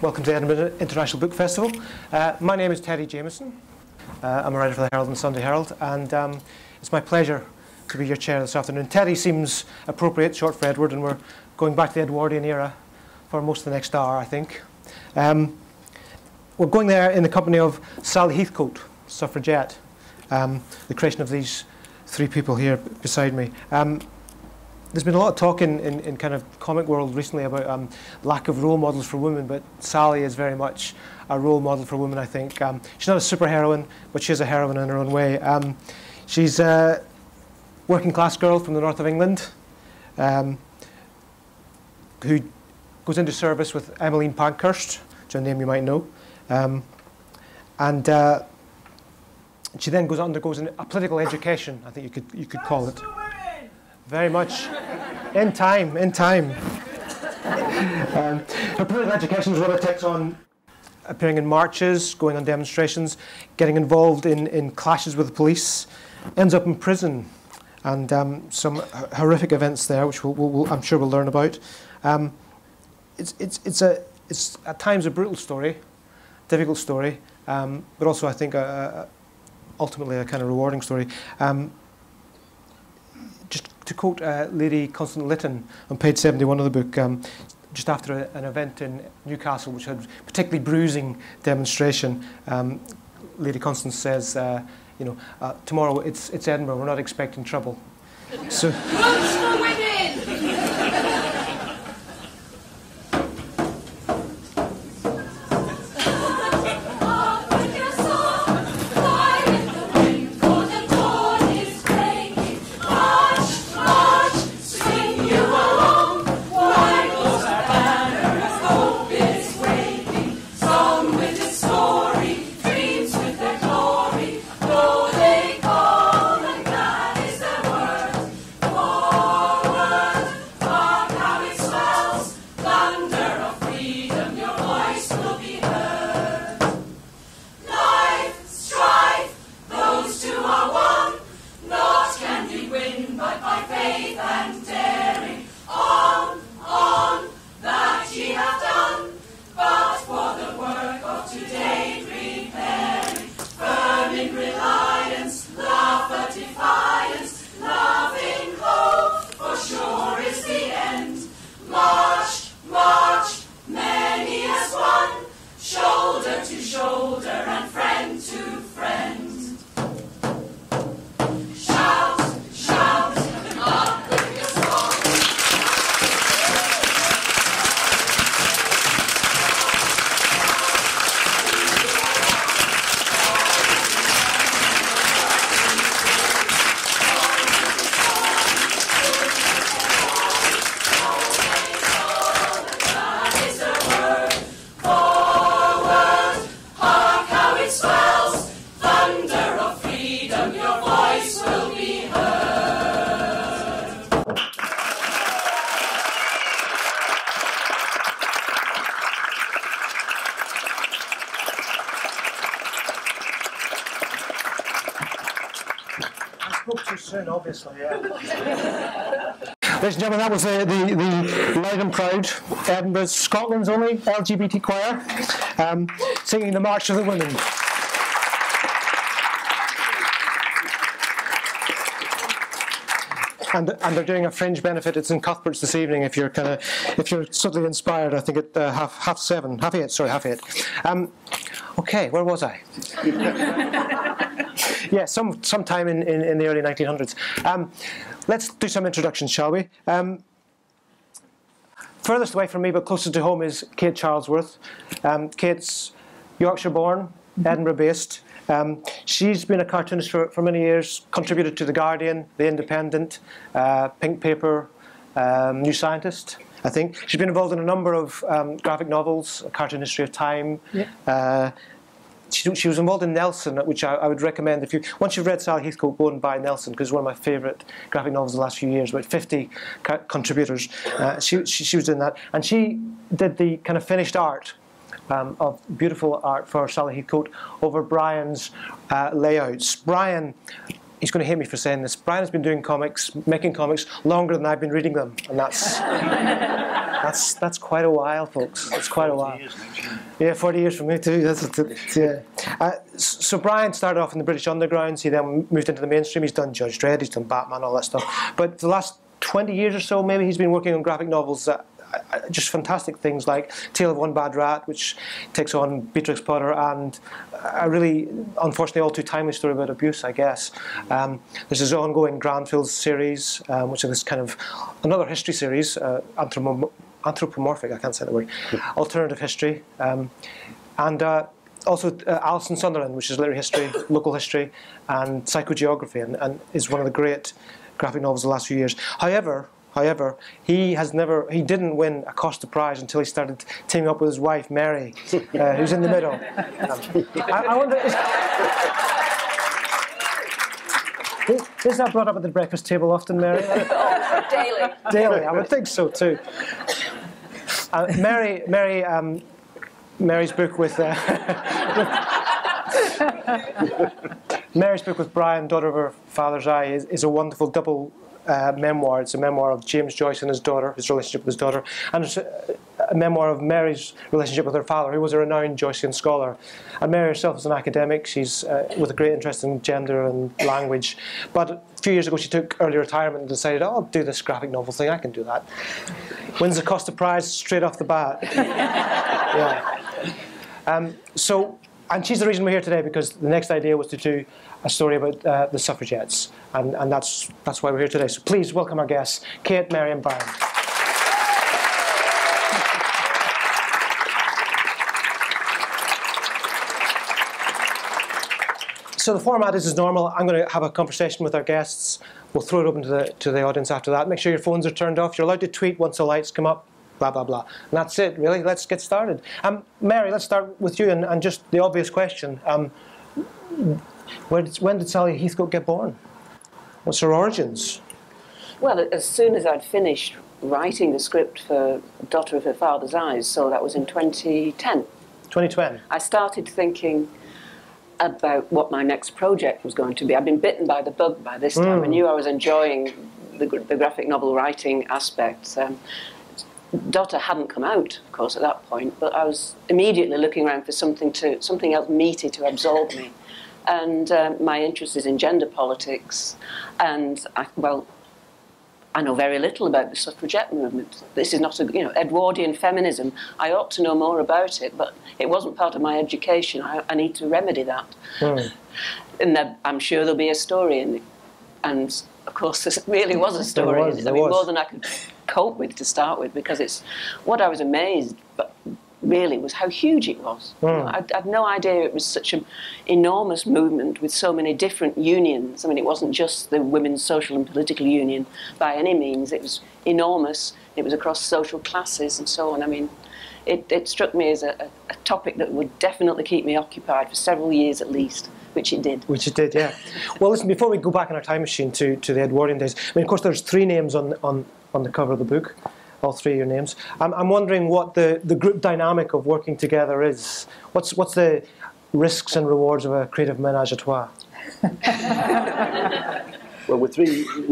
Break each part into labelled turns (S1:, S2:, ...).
S1: Welcome to the Edinburgh International Book Festival. My name is Teddy Jameson. I'm a writer for the Herald and Sunday Herald, and it's my pleasure to be your chair this afternoon. Teddy seems appropriate, short for Edward, and we're going back to the Edwardian era for most of the next hour, I think. We're going there in the company of Sally Heathcote, Suffragette, the creation of these three people here beside me. There's been a lot of talk in kind of comic world recently about lack of role models for women, but Sally is very much a role model for women, I think. She's not a superheroine, but she's a heroine in her own way. She's a working class girl from the north of England who goes into service with Emmeline Pankhurst, which is a name you might know. She then undergoes a political education, I think you could call it. Very much in time. Her political education is what it takes on appearing in marches, going on demonstrations, getting involved in clashes with the police, ends up in prison, and some horrific events there, which I'm sure we'll learn about. It's at times a brutal story, difficult story, but also I think ultimately a kind of rewarding story. Just to quote Lady Constance Lytton on page 71 of the book, just after an event in Newcastle which had particularly bruising demonstration, Lady Constance says, tomorrow it's Edinburgh, we're not expecting trouble. So,
S2: Votes for women!
S1: Obviously, yeah. Ladies and gentlemen, that was the Loud and Proud, Edinburgh's, Scotland's only LGBT choir, singing the March of the Women. And they're doing a fringe benefit. It's in Cuthbert's this evening. If you're suddenly inspired, I think at half eight. Okay, where was I? Yeah, sometime in the early 1900s. Let's do some introductions, shall we? Furthest away from me, but closest to home, is Kate Charlesworth. Kate's Yorkshire-born, Edinburgh-based. She's been a cartoonist for many years, contributed to The Guardian, The Independent, Pink Paper, New Scientist, I think. She's been involved in a number of graphic novels, A Cartoon History of Time. Yeah. She was involved in Nelson, which I would recommend. Once you've read Sally Heathcote, go and buy Nelson, because it's one of my favourite graphic novels of the last few years, about 50 contributors. She was doing that. And she did the kind of finished art, of beautiful art for Sally Heathcote over Bryan's layouts. Bryan, he's going to hate me for saying this, Bryan has been doing comics, making comics, longer than I've been reading them. And that's That's quite a while, folks. That's quite a while. Yeah, 40 years for me too. Yeah. So Bryan started off in the British Undergrounds. He then moved into the mainstream. He's done Judge Dredd, he's done Batman, all that stuff. But for the last 20 years or so, maybe, he's been working on graphic novels that just fantastic things like Tale of One Bad Rat, which takes on Beatrix Potter, and a really, unfortunately, all too timely story about abuse, I guess. There's his ongoing Granfields series, which is this kind of another history series, anthropomorphic, I can't say the word, alternative history, and also Alison Sunderland, which is literary history, local history, and psychogeography, and is one of the great graphic novels of the last few years. However, he didn't win a Costa Prize until he started teaming up with his wife, Mary, who's in the middle. I wonder, is that brought up at the breakfast table often, Mary?
S2: Daily.
S1: Daily, I would think so too. Mary's book with Mary's book with Bryan, Daughter of Her Father's Eye, is a wonderful double memoir. It's a memoir of James Joyce and his daughter, his relationship with his daughter, and it's a memoir of Mary's relationship with her father, who was a renowned Joycean scholar. And Mary herself is an academic. She's with a great interest in gender and language. But a few years ago, she took early retirement and decided, oh, I'll do this graphic novel thing. I can do that. Wins the Costa Prize straight off the bat. Yeah. And she's the reason we're here today, because the next idea was to do a story about the suffragettes, and that's why we're here today. So please welcome our guests, Kate, Mary, and Bryan. So the format is as normal. I'm going to have a conversation with our guests. We'll throw it open to the audience after that. Make sure your phones are turned off. You're allowed to tweet once the lights come up. Blah, blah, blah. And that's it, really. Let's get started. Mary, let's start with you, and just the obvious question. When did Sally Heathcote get born? What's her origins?
S3: Well, as soon as I'd finished writing the script for Daughter of Her Father's Eyes, so that was in 2010.
S1: 2010.
S3: I started thinking about what my next project was going to be. I'd been bitten by the bug by this time. I knew I was enjoying the graphic novel writing aspect. Daughter hadn't come out, of course, at that point, but I was immediately looking around for something else meaty to absorb me. And my interest is in gender politics, and I know very little about the suffragette movement. This is not Edwardian feminism. I ought to know more about it, but it wasn't part of my education. I need to remedy that. And I'm sure there'll be a story in it. And of course, there really was a story in it. I mean, more than I could cope with to start with, because it's what I was amazed, but really, was how huge it was. I had no idea it was such an enormous movement with so many different unions. I mean, it wasn't just the Women's Social and Political Union by any means. It was enormous. It was across social classes and so on. I mean, it struck me as a topic that would definitely keep me occupied for several years at least. Which it did. Which it did,
S1: yeah. Well, listen, before we go back in our time machine to the Edwardian days, I mean, of course, there's 3 names on the cover of the book, all 3 of your names. I'm wondering what the group dynamic of working together is. What's the risks and rewards of a creative ménage à trois?
S4: Well, we're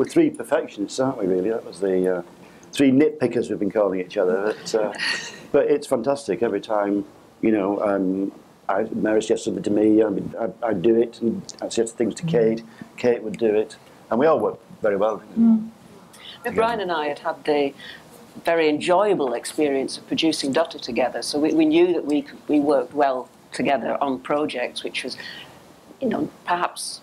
S4: three perfectionists, aren't we, really? That was the 3 nitpickers we've been calling each other. But it's fantastic every time, Mary suggests something to me, I'd do it, and I'd suggest things to Kate, Kate would do it, and we all work very well.
S3: Bryan and I had the very enjoyable experience of producing Daughter together, so we knew that we worked well together on projects, which was, perhaps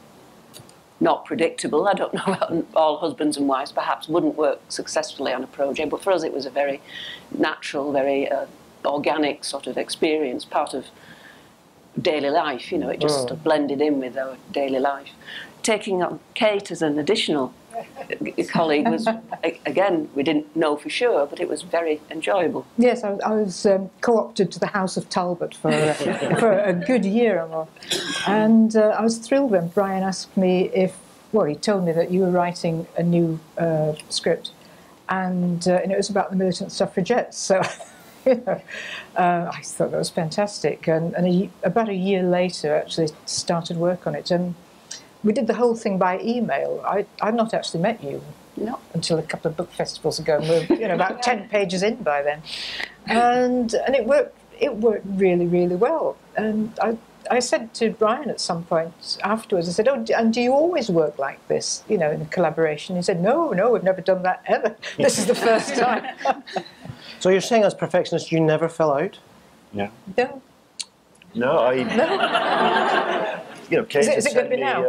S3: not predictable. I don't know about all husbands and wives perhaps wouldn't work successfully on a project, but for us it was a very natural, very organic sort of experience, part of daily life, it just blended in with our daily life. Taking up Kate as an additional colleague was, again, we didn't know for sure, but it was very enjoyable.
S5: Yes, I was co-opted to the House of Talbot for a good year or more. And I was thrilled when Bryan asked me he told me that you were writing a new script, and it was about the militant suffragettes, so I thought that was fantastic, and about a year later actually started work on it, and we did the whole thing by email. I'd not actually met you until a couple of book festivals ago. And we're about 10 pages in by then, and it worked. It worked really, really well. And I said to Bryan at some point afterwards, I said, "Oh, and do you always work like this, in a collaboration?" He said, "No, we've never done that ever. This is the first time."
S1: So you're saying, as perfectionists, you never fell out?
S4: Yeah.
S5: No.
S4: No, Kate
S5: Is it going to be now?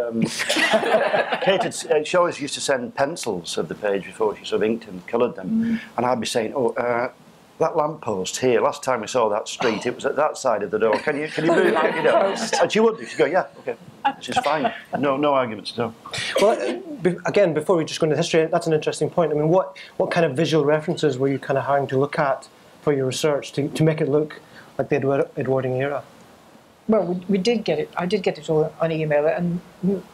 S4: Kate she always used to send pencils of the page before she sort of inked and coloured them, and I'd be saying, that lamppost here, last time we saw that street, it was at that side of the door. Can you move it? And she would do. She'd go, yeah, okay, which is fine. No arguments at all.
S1: Well, again, before we just go into history, that's an interesting point. I mean, what kind of visual references were you kind of having to look at for your research to make it look like the Edwardian era?
S5: Well, we did get it. I did get it all on email, and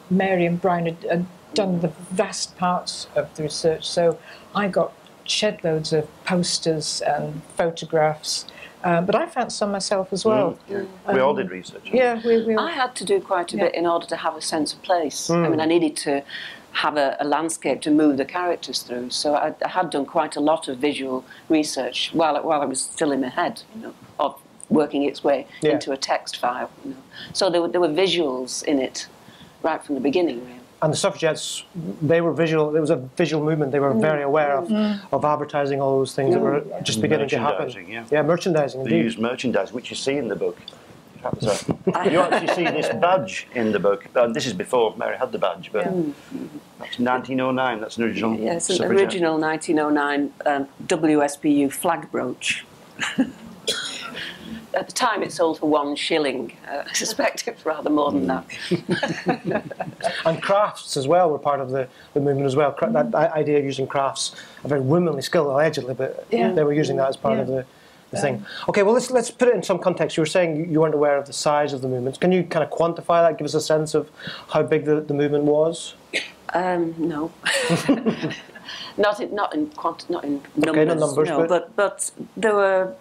S5: Mary and Bryan had done the vast parts of the research, so I got shed loads of posters and photographs, but I found some myself as well.
S4: We all did research.
S5: Yeah, we all.
S3: I had to do quite a bit in order to have a sense of place. I mean, I needed to have a landscape to move the characters through, so I had done quite a lot of visual research while it was still in my head, of working its way into a text file. So there were visuals in it right from the beginning, really.
S1: And the suffragettes, they were visual. There was a visual movement. They were very aware of advertising, all those things that were just beginning to happen.
S4: Yeah,
S1: merchandising.
S4: They used merchandising, which you see in the book. You actually see this badge in the book. This is before Mary had the badge, but that's 1909. That's an original.
S3: Yes, an original 1909 WSPU flag brooch. At the time, it sold for £1. I suspect it's rather more than that.
S1: And crafts as well were part of the movement as well. That idea of using crafts, a very womanly skill allegedly, but they were using that as part of the thing. Okay, well let's put it in some context. You were saying you weren't aware of the size of the movements. Can you kind of quantify that? Give us a sense of how big the movement was.
S3: No. not in numbers.
S1: Okay, not numbers,
S3: no, but there were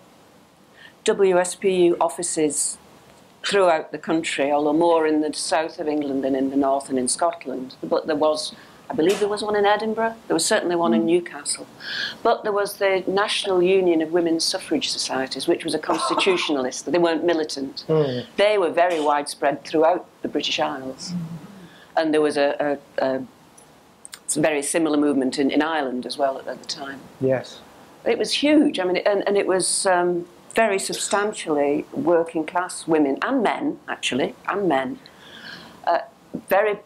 S3: WSPU offices throughout the country, although more in the south of England than in the north and in Scotland. But I believe there was one in Edinburgh. There was certainly one in Newcastle. But there was the National Union of Women's Suffrage Societies, which was a constitutionalist. They weren't militant. They were very widespread throughout the British Isles. And there was a very similar movement in Ireland as well at the time.
S1: Yes.
S3: It was huge. I mean, and it was very substantially working class women and men, actually, very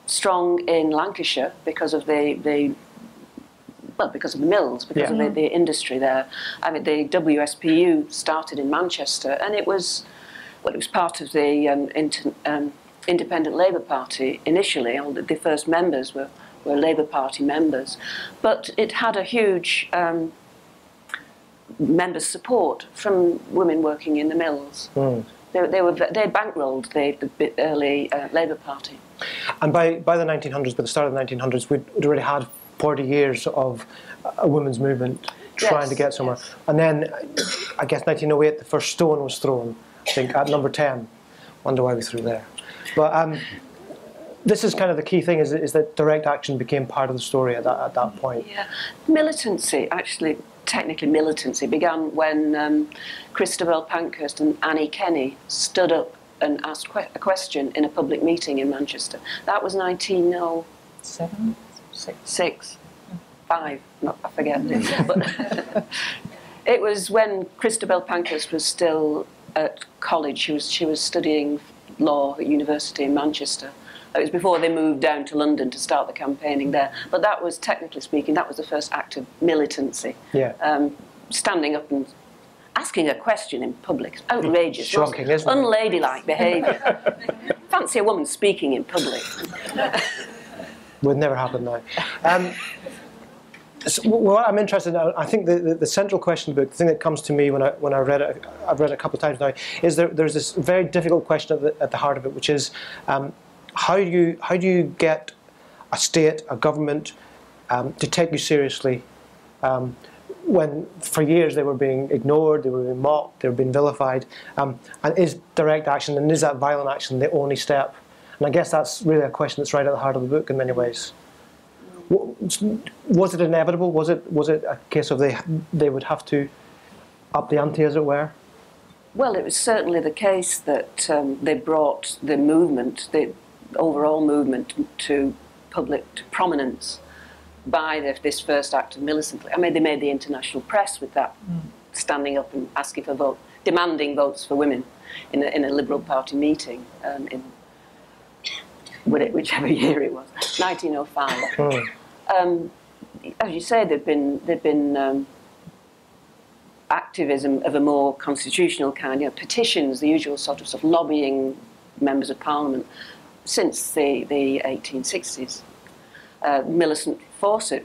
S3: strong in Lancashire because of the mills, because of the industry there. I mean, the WSPU started in Manchester, and it was part of the Independent Labour Party initially. All the first members were Labour Party members, but it had a huge members' support from women working in the mills. They bankrolled the early Labour Party.
S1: And by the 1900s, by the start of the 1900s, we'd already had 40 years of a women's movement trying to get somewhere. And then, I guess 1908, the first stone was thrown, I think, at number 10. Wonder why we threw there. But this is kind of the key thing, is that direct action became part of the story at that point.
S3: Yeah, militancy, actually, technically militancy, began when Christabel Pankhurst and Annie Kenney stood up and asked a question in a public meeting in Manchester. That was 1907? 6. 5, I forget. But it was when Christabel Pankhurst was still at college. She was studying law at university in Manchester. It was before they moved down to London to start the campaigning there. But that was, technically speaking, that was the first act of militancy.
S1: Yeah.
S3: Standing up and asking a question in public. Outrageous.
S1: Shocking, isn't it?
S3: Unladylike behaviour. Fancy a woman speaking in public.
S1: Would never happen now. So what I'm interested in, I think the central question of the book, the thing that comes to me when I read it, I've read it a couple of times now, is there's this very difficult question at the heart of it, which is how do you get a state, a government, to take you seriously when for years they were being ignored, they were being mocked, they were being vilified, and is direct action and is that violent action the only step? And I guess that's really a question that's right at the heart of the book in many ways. Was it inevitable? Was it a case of they would have to up the ante, as it were?
S3: Well, it was certainly the case that they brought the movement, the overall movement, to public prominence by this first act of militancy. I mean, they made the international press with that, standing up and asking for vote, demanding votes for women in a Liberal Party meeting in whichever year it was, 1905. As you say, there'd been activism of a more constitutional kind, petitions, the usual sort of lobbying members of Parliament since the 1860s. Millicent Fawcett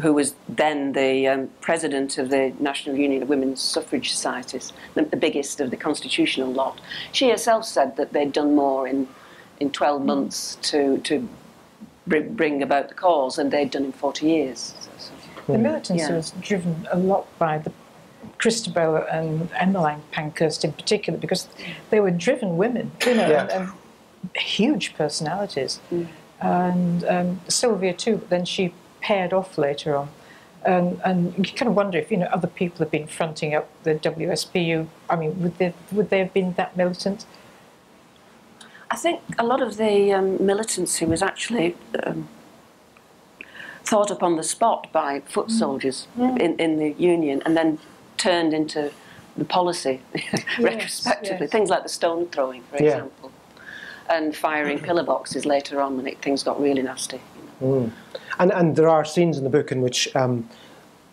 S3: who was then the president of the National Union of Women's Suffrage Societies, the biggest of the constitutional lot. She herself said that they'd done more in 12 months to bring about the cause than they'd done in 40 years.
S5: The militancy was driven a lot by the Christabel and Emmeline Pankhurst in particular, because they were driven women, and huge personalities. And Sylvia too, but then she paired off later on. And you kind of wonder if other people have been fronting up the WSPU. I mean, would they have been that militant?
S3: I think a lot of the militancy was actually thought up on the spot by foot soldiers in the Union, and then turned into the policy retrospectively. Things like the stone throwing, for example, and firing pillar boxes later on when things got really nasty.
S1: And there are scenes in the book in which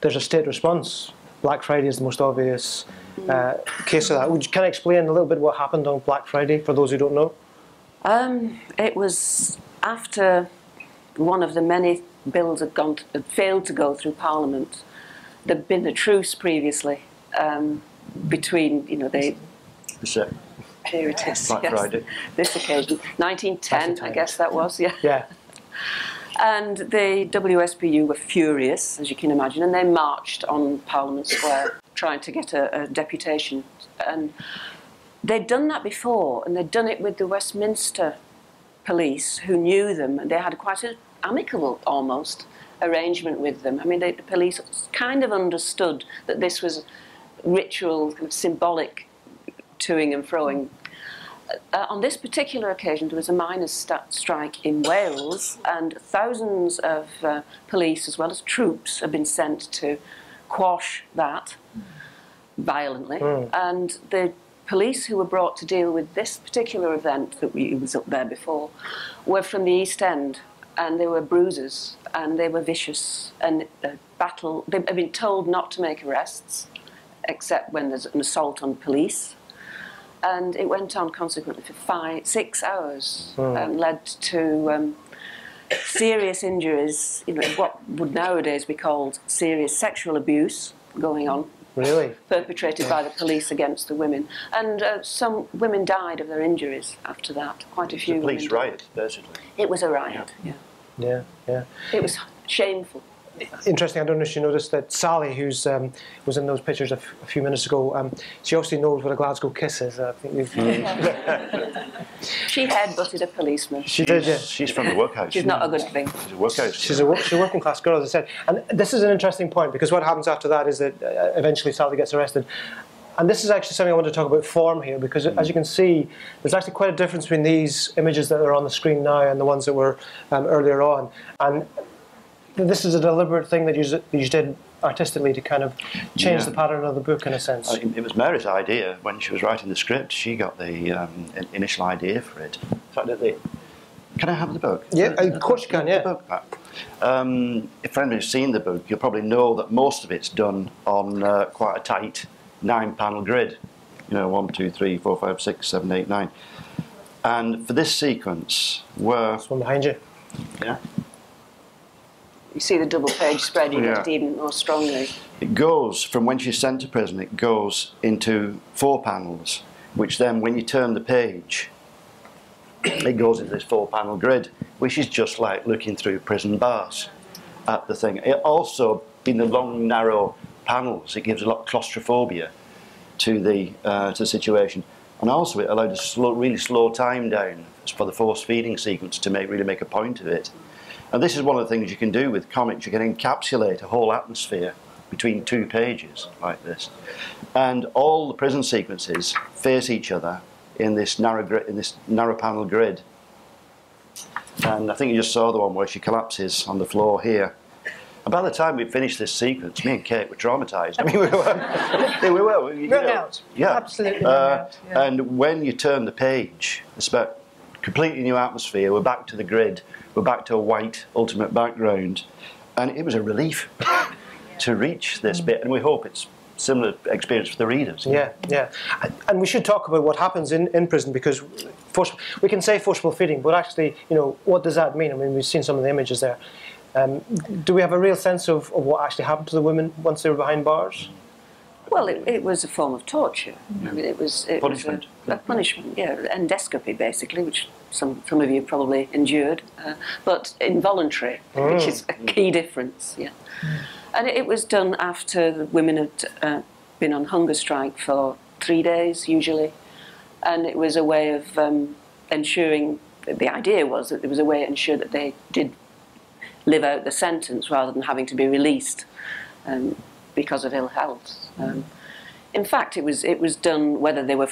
S1: there's a state response. Black Friday is the most obvious case of that. Would you kind of explain a little bit what happened on Black Friday for those who don't know?
S3: It was after one of the many bills had failed to go through Parliament. There'd been a truce previously between, the... Here it is.
S4: Black Friday.
S3: This occasion. 1910, I guess that was,
S1: Yeah.
S3: And the WSPU were furious, as you can imagine, and they marched on Parliament Square trying to get a deputation. And they'd done that before, and they'd done it with the Westminster police, who knew them, and they had quite an amicable, almost, arrangement with them. I mean, the police kind of understood that this was ritual, kind of symbolic toing and froing. On this particular occasion, there was a miners' strike in Wales, and thousands of police, as well as troops, have been sent to quash that violently. And the police who were brought to deal with this particular event that was up there before were from the East End, and they were bruisers, and they were vicious, and they've been told not to make arrests except when there's an assault on police. And it went on consequently for 6 hours, and led to serious injuries, what would nowadays be called serious sexual abuse going on.
S1: Really?
S3: Perpetrated by the police against the women. And some women died of their injuries after that. Quite a few.
S4: It was a police riot, basically.
S3: It was a riot,
S1: Yeah.
S3: It was shameful.
S1: Interesting, I don't know if you noticed that Sally, who's was in those pictures a few minutes ago, she obviously knows what a Glasgow kiss is. I think you've...
S3: She headbutted a policeman.
S1: She did, yeah.
S4: She's from the workhouse.
S3: She's not a good thing.
S4: She's a workhouse.
S1: She's a working class girl, as I said. And this is an interesting point, because what happens after that is that eventually Sally gets arrested. And this is actually something I want to talk about form here, because as you can see, there's actually quite a difference between these images that are on the screen now and the ones that were earlier on. And this is a deliberate thing that you did artistically to kind of change the pattern of the book, in a sense.
S4: It was Mary's idea when she was writing the script. She got the initial idea for it. In fact, can I have the book?
S1: Yeah, of course you can, yeah.
S4: The book back. If anybody's seen the book, you'll probably know that most of it's done on quite a tight 9-panel grid. 1, 2, 3, 4, 5, 6, 7, 8, 9. And for this sequence,
S1: This one behind you.
S4: Yeah.
S3: You see the double page spread, you get it even more strongly.
S4: It goes from when she's sent to prison, it goes into 4 panels, which then when you turn the page, it goes into this 4-panel grid, which is just like looking through prison bars at the thing. It also, in the long, narrow panels, it gives a lot of claustrophobia to the situation. And also it allowed us to really slow time down for the force feeding sequence to really make a point of it. And this is one of the things you can do with comics. You can encapsulate a whole atmosphere between 2 pages like this. And all the prison sequences face each other in this narrow panel grid. And I think you just saw the one where she collapses on the floor here. And by the time we finished this sequence, me and Kate were traumatised. I mean, we were.
S5: Run out.
S4: Yeah.
S5: Absolutely run out. Yeah.
S4: And when you turn the page, it's about completely new atmosphere. We're back to the grid. We're back to a white ultimate background. And it was a relief to reach this bit. And we hope it's similar experience for the readers.
S1: Yeah, yeah. And we should talk about what happens in prison, because we can say forcible feeding, but actually, you know, what does that mean? I mean, we've seen some of the images there. Do we have a real sense of what actually happened to the women once they were behind bars?
S3: Well, it was a form of torture. I mean, it was
S4: Punishment.
S3: a punishment, yeah, endoscopy basically, which some of you probably endured, but involuntary, which is a key difference. Yeah, and it was done after the women had been on hunger strike for 3 days usually, and it was a way of ensuring. The idea was that there was a way to ensure that they did live out the sentence rather than having to be released because of ill health. In fact, it was done whether they were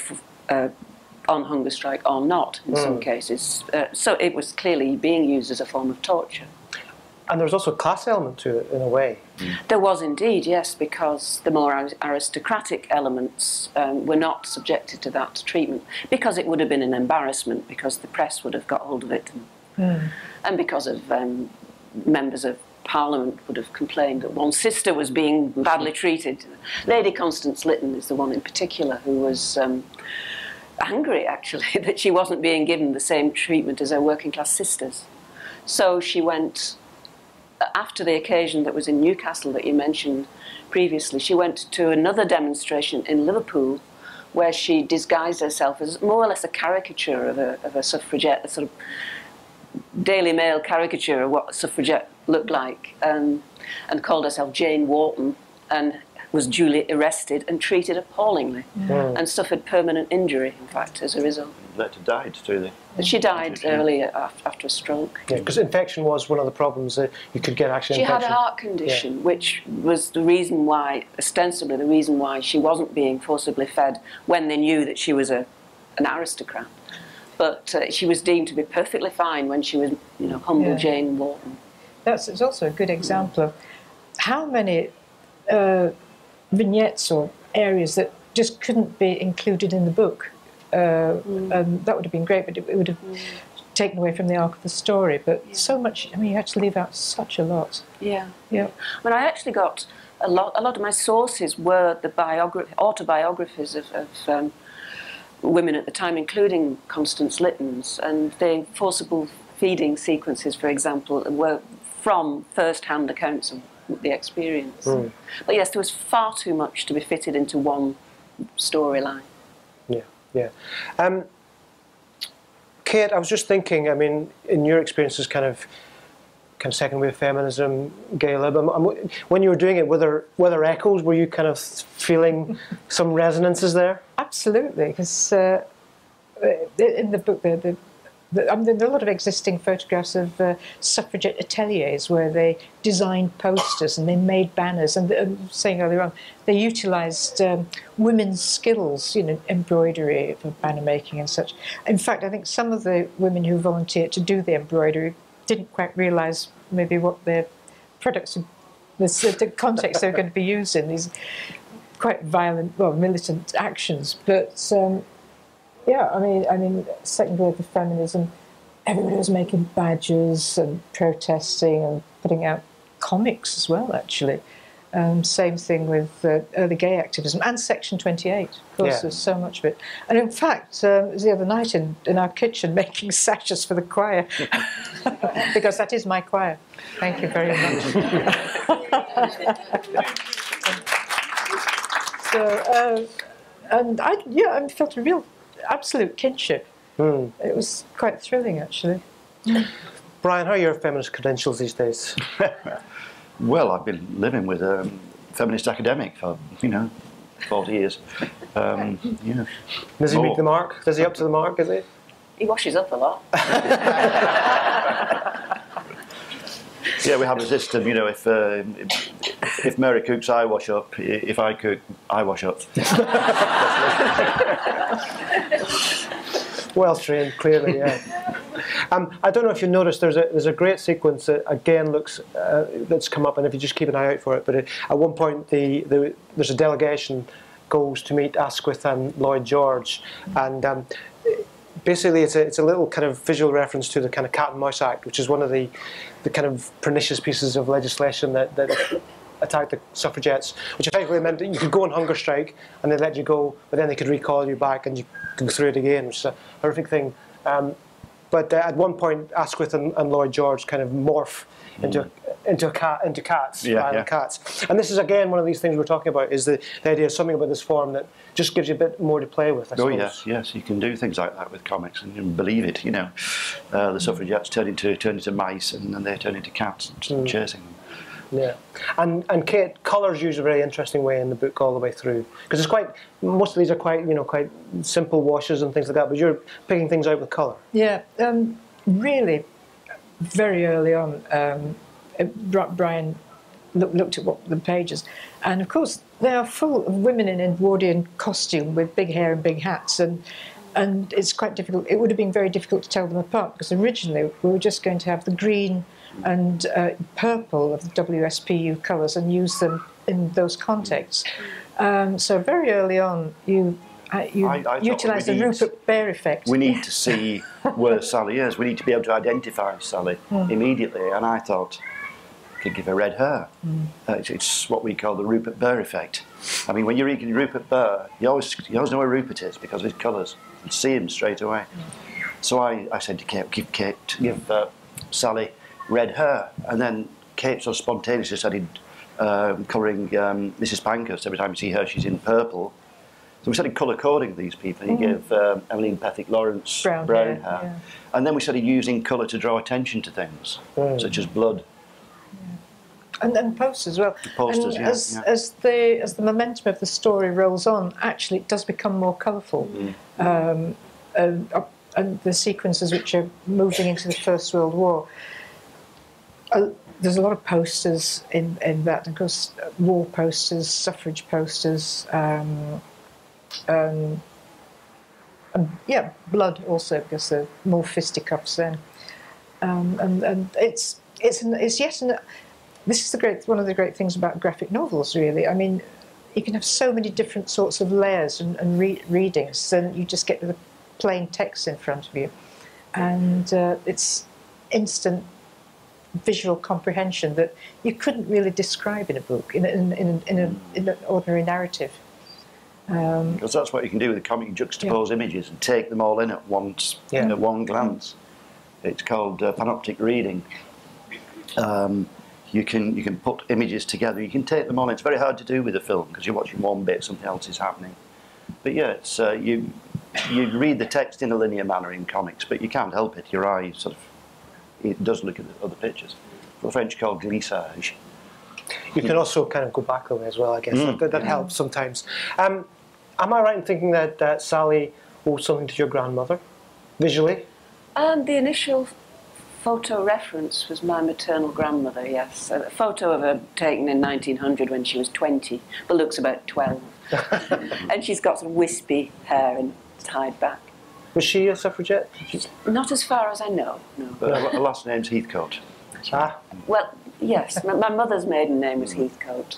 S3: on hunger strike or not in some cases. So it was clearly being used as a form of torture.
S1: And there was also a class element to it, in a way.
S3: There was indeed, yes, because the more aristocratic elements were not subjected to that treatment, because it would have been an embarrassment, because the press would have got hold of it, and because of members of Parliament would have complained that one sister was being badly treated. Lady Constance Lytton is the one in particular who was angry, actually, that she wasn't being given the same treatment as her working class sisters. So she went, after the occasion that was in Newcastle that you mentioned previously, she went to another demonstration in Liverpool where she disguised herself as more or less a caricature of a suffragette, a sort of Daily Mail caricature of what a suffragette looked like, and called herself Jane Wharton, and was duly arrested and treated appallingly, and suffered permanent injury, in fact, as a result.
S4: Later died, too.
S3: She died earlier after a stroke.
S1: Yeah, because infection was one of the problems, that you could get actually infection.
S3: She had a heart condition, which was the reason why, ostensibly the reason why she wasn't being forcibly fed when they knew that she was an aristocrat. But she was deemed to be perfectly fine when she was, you know, humble Jane Wharton. It's
S5: also a good example of how many vignettes or areas that just couldn't be included in the book. And that would have been great, but it would have taken away from the arc of the story. But so much, I mean, you had to leave out such a lot.
S3: Yeah.
S5: Yeah.
S3: I mean, I actually got a lot of my sources were the autobiographies of women at the time, including Constance Lytton's, and the forcible feeding sequences, for example, were from first-hand accounts of the experience. But yes, there was far too much to be fitted into one storyline. Yeah,
S1: yeah. Kate, I was just thinking, I mean, in your experiences, kind of second wave feminism, gay lib, when you were doing it, were there echoes? Were you kind of feeling some resonances there?
S5: Absolutely, because in the book there are a lot of existing photographs of suffragette ateliers where they designed posters and they made banners, and saying earlier on, they utilised women's skills, you know, embroidery for banner making and such. In fact, I think some of the women who volunteered to do the embroidery didn't quite realise maybe what their products, the context they were going to be used in, these quite violent, well, militant actions. But yeah, I mean, second wave of feminism, everybody was making badges and protesting and putting out comics as well, actually. Same thing with early gay activism and Section 28. Of course, there's so much of it. And in fact, it was the other night in our kitchen making sashes for the choir, because that is my choir. Thank you very much. So, and I felt a real absolute kinship. It was quite thrilling, actually.
S1: Bryan, how are your feminist credentials these days?
S4: Well, I've been living with a feminist academic for, 40 years. Yeah.
S1: Does he meet the mark? Does he up to the mark, is he?
S3: He washes up a lot.
S4: Yeah, we have a system, you know, if Mary cooks, I wash up. If I cook, I wash up.
S1: Well trained, clearly, yeah. I don't know if you noticed, there's a great sequence that again looks that's come up, and if you just keep an eye out for it. But at one point, there's a delegation goes to meet Asquith and Lloyd George, and basically it's a little kind of visual reference to the kind of Cat and Mouse Act, which is one of the kind of pernicious pieces of legislation that attacked the suffragettes, which effectively meant that you could go on hunger strike and they let you go, but then they could recall you back and you could go through it again, which is a horrific thing. But at one point, Asquith and Lloyd George kind of morph into cats, violent cats. And this is again one of these things we're talking about, is the idea of something about this form that just gives you a bit more to play with, I suppose.
S4: Yes, you can do things like that with comics, and you can believe it, you know. The suffragettes turn into mice, and then they turn into cats, and chasing them.
S1: Yeah, and Kate, colours use a very interesting way in the book all the way through, because it's quite, most of these are quite, you know, quite simple washes and things like that, but you're picking things out with colour.
S5: Yeah, really, very early on, Bryan looked at the pages, and of course they are full of women in Edwardian costume with big hair and big hats, and it's quite difficult. It would have been very difficult to tell them apart, because originally we were just going to have the green and purple of the WSPU colours and use them in those contexts. So very early on, you utilise the Rupert Bear effect.
S4: We need to see where Sally is. We need to be able to identify Sally immediately. And I thought, I could give her red hair. It's what we call the Rupert Bear effect. I mean, when you're reading Rupert Bear, you always know where Rupert is because of his colours. You see him straight away. So I said to Kate, give Sally red hair, and then Kate sort of spontaneously started colouring Mrs. Pankhurst. Every time you see her, she's in purple. So we started colour coding these people. He gave Emmeline Pethick Lawrence brown hair. Yeah. And then we started using colour to draw attention to things, such as blood.
S5: And posters as well.
S4: Posters,
S5: and as the momentum of the story rolls on, actually it does become more colourful. And the sequences which are moving into the First World War, there's a lot of posters in that, of course, war posters, suffrage posters, and yeah, blood also, because there are more fisticuffs then, and it's yet this is one of the great things about graphic novels, really. I mean, you can have so many different sorts of layers and readings, and you just get the plain text in front of you, and it's instant visual comprehension that you couldn't really describe in a book, in an ordinary narrative.
S4: Because that's what you can do with a comic. You juxtapose images and take them all in at once, at one glance. It's called panoptic reading. You can put images together. You can take them on. It's very hard to do with a film because you're watching one bit, something else is happening. But yeah, it's you read the text in a linear manner in comics, but you can't help it. Your eye sort of it does look at the other pictures. The French called glissage.
S1: You can also kind of go back away as well, I guess. That helps sometimes. Am I right in thinking that Sally owes something to your grandmother, visually?
S3: The initial photo reference was my maternal grandmother, yes. A photo of her taken in 1900 when she was 20, but looks about 12. And she's got some wispy hair and tied back.
S1: Was she a suffragette?
S3: Not as far as I know, no.
S4: But her last name's Heathcote.
S3: Well, yes. My mother's maiden name was Heathcote.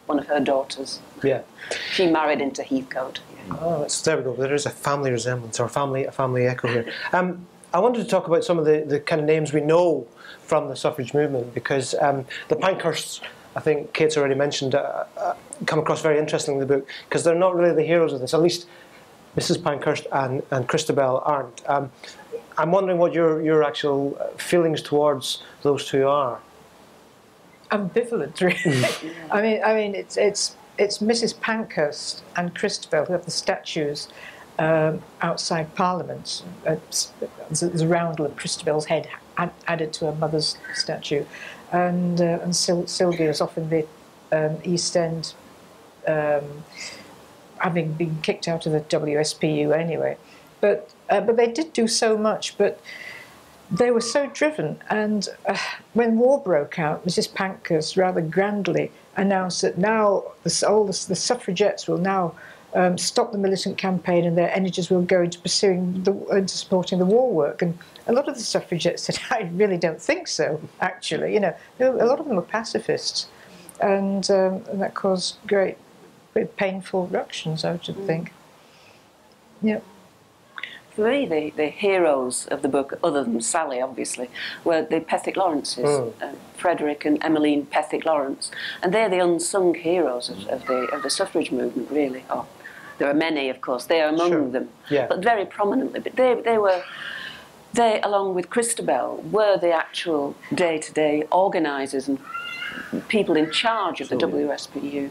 S3: One of her daughters.
S1: Yeah.
S3: She married into Heathcote. Yeah.
S1: Oh, there we go. There is a family resemblance, or a family echo here. I wanted to talk about some of the kind of names we know from the suffrage movement, because the Pankhursts, I think Kate's already mentioned, come across very interestingly in the book, because they're not really the heroes of this. At least Mrs. Pankhurst and Christabel aren't. I'm wondering what your actual feelings towards those two are.
S5: Ambivalent, really. I mean, it's Mrs. Pankhurst and Christabel who have the statues outside Parliament. There's a roundel of Christabel's head added to her mother's statue, and Sylvia is off in the East End having been kicked out of the WSPU anyway. But they did do so much, but they were so driven. And when war broke out, Mrs. Pankhurst rather grandly announced that now the suffragettes will now stop the militant campaign, and their energies will go into into supporting the war work. And a lot of the suffragettes said, "I really don't think so. Actually, you know, a lot of them were pacifists, and that caused great painful ructions, I should think." Yep.
S3: For me, the heroes of the book, other than Sally, obviously, were the Pethick Lawrences, Frederick and Emmeline Pethick Lawrence, and they're the unsung heroes of the suffrage movement, really. Oh, there are many, of course. They are among them, but very prominently. But they, along with Christabel, were the actual day-to-day organisers and people in charge of the WSPU.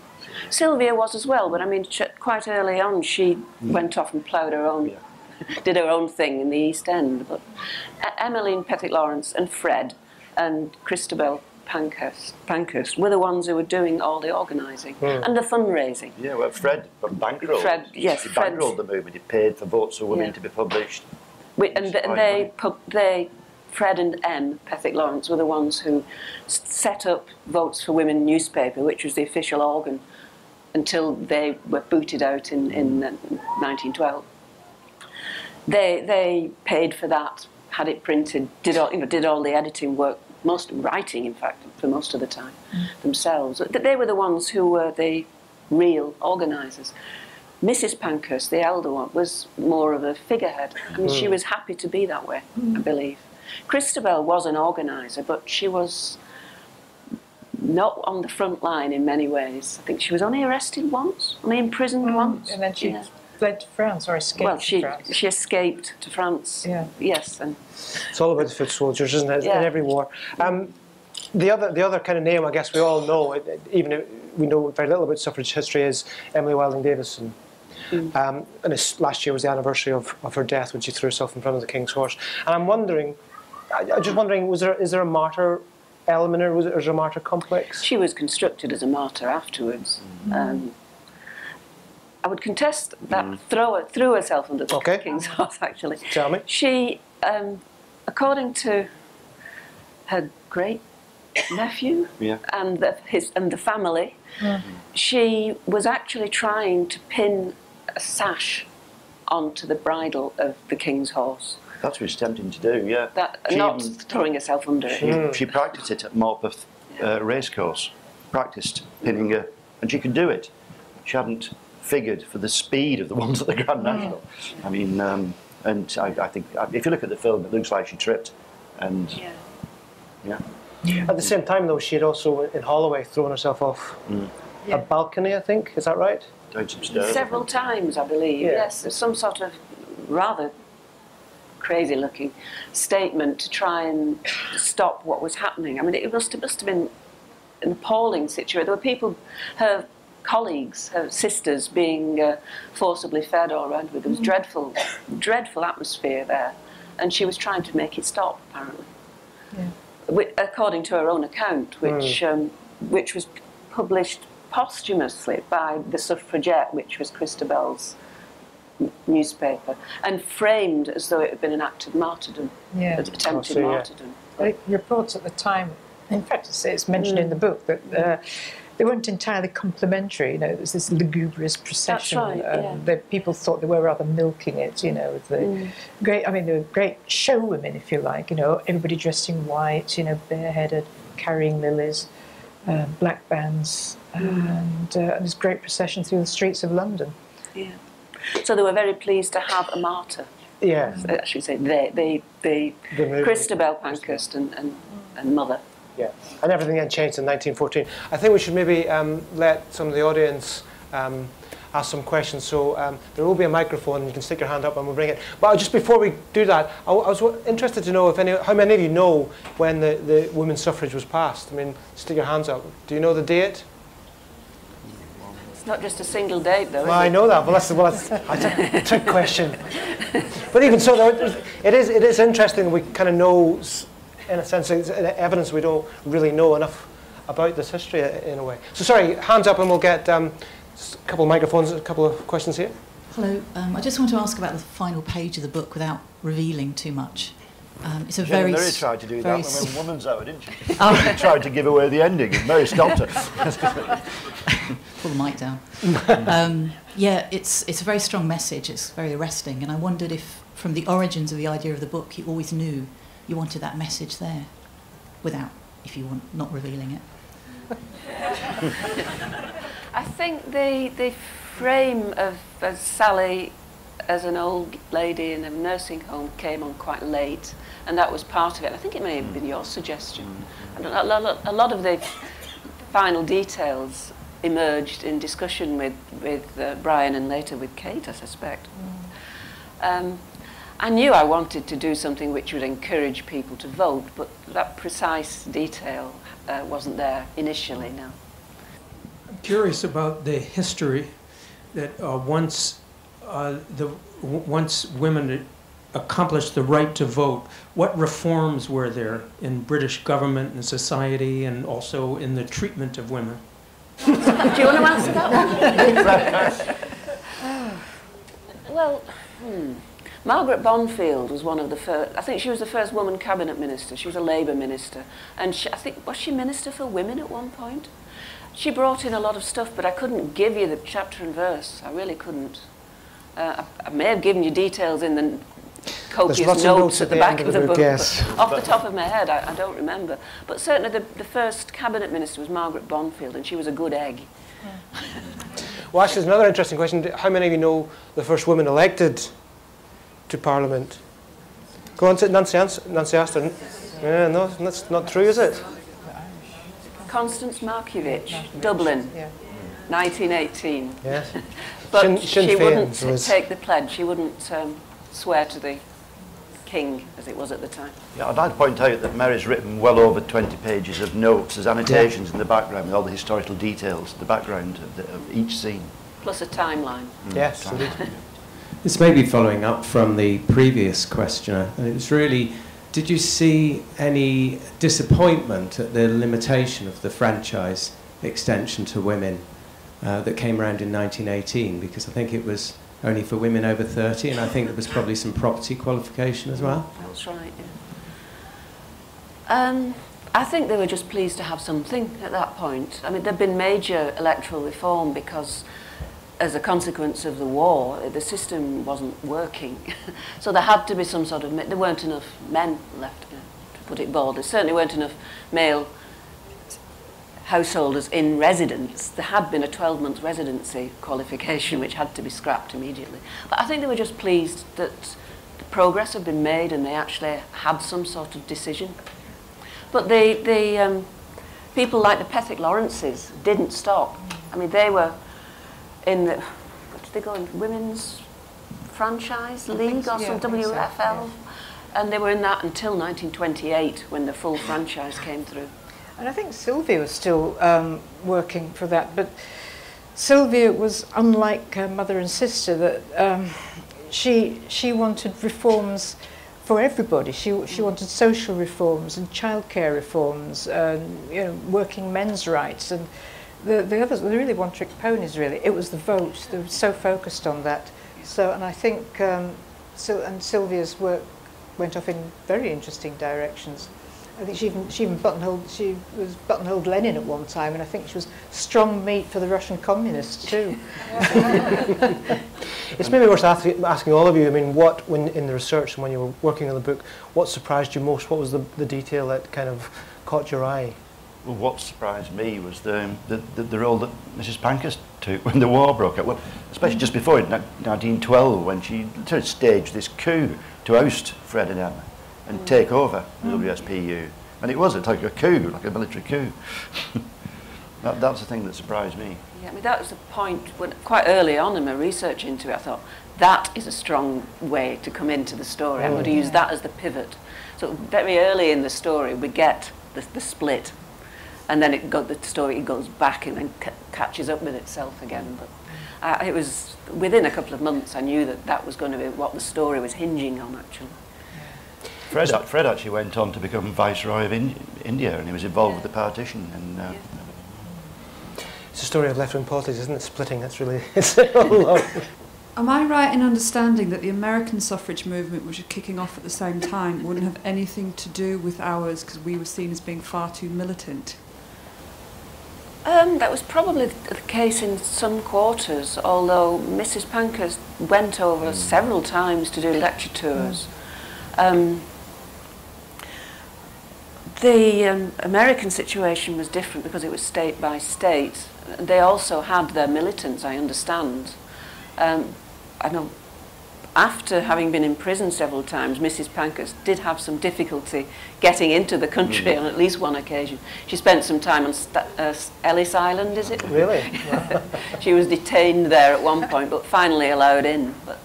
S3: Sylvia was as well, but I mean, quite early on, she went off and ploughed her own. Did her own thing in the East End. But Emmeline Pethick Lawrence and Fred and Christabel Pankhurst were the ones who were doing all the organising and the fundraising.
S4: Yeah, well, Fred bankrolled. He bankrolled the movement. He paid for Votes for Women to be published. Fred and Em Pethick Lawrence were the ones who set up Votes for Women newspaper, which was the official organ until they were booted out in 1912. They paid for that, had it printed, did all the editing work, most writing, in fact, for most of the time themselves. They were the ones who were the real organisers. Mrs. Pankhurst, the elder one, was more of a figurehead, and she was happy to be that way, I believe. Christabel was an organiser, but she was not on the front line in many ways. I think she was only arrested once, only imprisoned once.
S5: And then she fled to France, or escaped to France.
S3: She escaped to France, yes. And
S1: it's all about the foot soldiers, isn't it, in every war. The other kind of name, I guess we all know, even if we know very little about suffrage history, is Emily Wilding Davison. And last year was the anniversary of her death when she threw herself in front of the King's horse. And I'm just wondering, is there a martyr element, or was there a martyr complex?
S3: She was constructed as a martyr afterwards. I would contest that threw herself under the King's horse, actually.
S1: Tell me.
S3: She, according to her great nephew and the family, she was actually trying to pin a sash onto the bridle of the King's horse.
S4: That's what she's attempting to do,
S3: not throwing herself under it.
S4: She practiced it at Morpeth racecourse, practiced pinning her, and she could do it. She hadn't figured for the speed of the ones at the Grand National. I mean, and I think if you look at the film, it looks like she tripped. And
S1: At the same time, though, she had also in Holloway thrown herself off a balcony, I think. Is that right?
S4: Down some stairs.
S3: Several times, I believe. Yes, there's some sort of rather crazy-looking statement to try and stop what was happening. I mean, it must have been an appalling situation. There were people, her colleagues, her sisters, being forcibly fed all around with. There was dreadful atmosphere there, and she was trying to make it stop, apparently. According to her own account, which was published posthumously by the Suffragette, which was Christabel's newspaper, and framed as though it had been an act of martyrdom, attempted martyrdom.
S5: Reports at the time, in fact, it's mentioned in the book that they weren't entirely complimentary. You know, it was this lugubrious procession.
S3: That's right,
S5: that people thought they were rather milking it. You know, with the great. I mean, they were great showwomen, if you like. You know, everybody dressed in white. You know, bareheaded, carrying lilies, black bands, and this great procession through the streets of London.
S3: Yeah. So they were very pleased to have a martyr.
S1: Yeah.
S3: I should say they Christabel Pankhurst and mother.
S1: Yeah, and everything then changed in 1914. I think we should maybe let some of the audience ask some questions. So there will be a microphone, and you can stick your hand up and we'll bring it. But just before we do that, I was interested to know how many of you know when the women's suffrage was passed. I mean, stick your hands up. Do you know the date?
S3: It's not just a single date, though.
S1: Well, I know that. Well, that's a trick question. But even so, it is interesting. We kind of know. In a sense, it's evidence we don't really know enough about this history in a way. So sorry, hands up and we'll get Just a couple of microphones, a couple of questions here.
S6: Hello. I just want to ask about the final page of the book without revealing too much. It's a
S4: Mary
S6: very
S4: tried to do that when Woman's Hour, didn't she?
S6: Oh.
S4: She tried to give away the ending, and Mary stopped her.
S6: Pull the mic down. Yeah, it's a very strong message. It's very arresting, and I wondered if, from the origins of the idea of the book, you always knew you wanted that message there, without, if you want, not revealing it.
S3: I think the frame of Sally as an old lady in a nursing home came on quite late, and that was part of it. I think it may have been your suggestion. And a lot of the final details emerged in discussion with Bryan and later with Kate, I suspect. I knew I wanted to do something which would encourage people to vote, but that precise detail wasn't there initially, no.
S7: I'm curious about the history that once women accomplished the right to vote, what reforms were there in British government and society, and also in the treatment of women?
S3: Do you want to answer that one? Well, Margaret Bonfield was one of the first. I think she was the first woman cabinet minister. She was a Labour minister, and I think, was she minister for women at one point? She brought in a lot of stuff, but I couldn't give you the chapter and verse. I really couldn't. I may have given you details in the copious notes at the back of the book,
S1: yes.
S3: But off the top of my head, I don't remember. But certainly the first cabinet minister was Margaret Bonfield, and she was a good egg.
S1: Well, actually, there's another interesting question. How many of you know the first woman elected to Parliament? Go on, Nancy Aston. Yeah, no, that's not true, is it?
S3: Constance Markievicz, Dublin, 1918.
S1: Yes.
S3: But
S1: Sinn
S3: she
S1: Féin
S3: wouldn't
S1: was...
S3: take the pledge. She wouldn't swear to the king, as it was at the time.
S4: Yeah, I'd like to point out that Mary's written well over 20 pages of notes. There's annotations in the background with all the historical details, the background of each scene.
S3: Plus a timeline.
S1: Yes, indeed.
S8: This may be following up from the previous questioner, and it was really, did you see any disappointment at the limitation of the franchise extension to women that came around in 1918? Because I think it was only for women over 30, and I think there was probably some property qualification as well.
S3: That's right, yeah. I think they were just pleased to have something at that point. I mean, there'd been major electoral reform because, as a consequence of the war, the system wasn't working. So there had to be some sort of... There weren't enough men left, to put it baldly. There certainly weren't enough male householders in residence. There had been a 12-month residency qualification which had to be scrapped immediately. But I think they were just pleased that the progress had been made and they actually had some sort of decision. But the people like the Pethick Lawrences didn't stop. I mean, they were in the, what did they go in, Women's Franchise League or some WFL? So, yeah. And they were in that until 1928 when the full franchise came through.
S5: And I think Sylvia was still working for that, but Sylvia was unlike her mother and sister, that she wanted reforms for everybody. She wanted social reforms and childcare reforms, working men's rights, and the others were really one-trick ponies. Really, it was the vote. They were so focused on that. So, and I think and Sylvia's work went off in very interesting directions. I think she even was buttonholed Lenin at one time, and I think she was strong meat for the Russian communists too.
S1: It's maybe worth asking all of you, I mean, when in the research and when you were working on the book, what surprised you most? What was the detail that kind of caught your eye?
S4: Well, what surprised me was the role that Mrs. Pankhurst took when the war broke out, well, especially just before it, 1912, when she staged this coup to oust Fred and Emma and take over the WSPU. And it was like a coup, like a military coup. That's the thing that surprised me.
S3: Yeah, I mean, that was the point when, quite early on in my research into it, I thought, that is a strong way to come into the story. I'm going to use that as the pivot. So very early in the story, we get the split. And then the story goes back and then catches up with itself again. But it was within a couple of months I knew that was going to be what the story was hinging on, actually.
S4: Fred actually went on to become Viceroy of India, and he was involved with the partition. And
S1: It's a story of left-wing politics, isn't it? Splitting. That's really it's a lot.
S9: Am I right in understanding that the American suffrage movement, which was kicking off at the same time, wouldn't have anything to do with ours because we were seen as being far too militant?
S3: That was probably the case in some quarters, although Mrs. Pankhurst went over several times to do lecture tours. The American situation was different because it was state by state. They also had their militants, I understand. I know after having been in prison several times, Mrs. Pankhurst did have some difficulty getting into the country on at least one occasion. She spent some time on Ellis Island, is it?
S1: Really?
S3: She was detained there at one point, but finally allowed in. But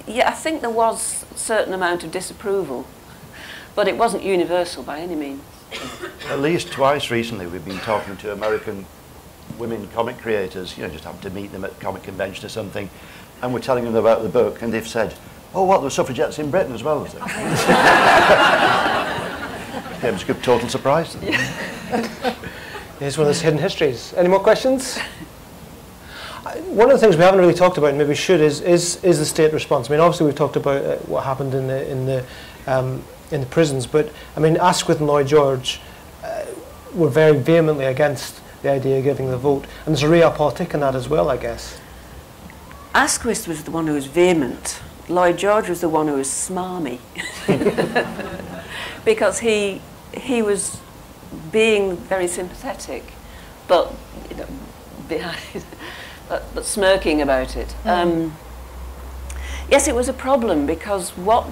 S3: yeah, I think there was a certain amount of disapproval, but it wasn't universal by any means.
S4: At least twice recently we've been talking to American women comic creators, you know, just happened to meet them at a comic convention or something, and we're telling them about the book, and they've said, oh, what, there were suffragettes in Britain as well, is there? Yeah, it was a good total surprise to them.
S1: It's one of those hidden histories. Any more questions? One of the things we haven't really talked about, and maybe should, is the state response. I mean, obviously we've talked about what happened in the prisons, but I mean, Asquith and Lloyd George were very vehemently against the idea of giving the vote, and there's a realpolitik in that as well, I guess.
S3: Asquith was the one who was vehement. Lloyd George was the one who was smarmy. Because he was being very sympathetic, but you know, behind, but smirking about it. Yes, it was a problem because what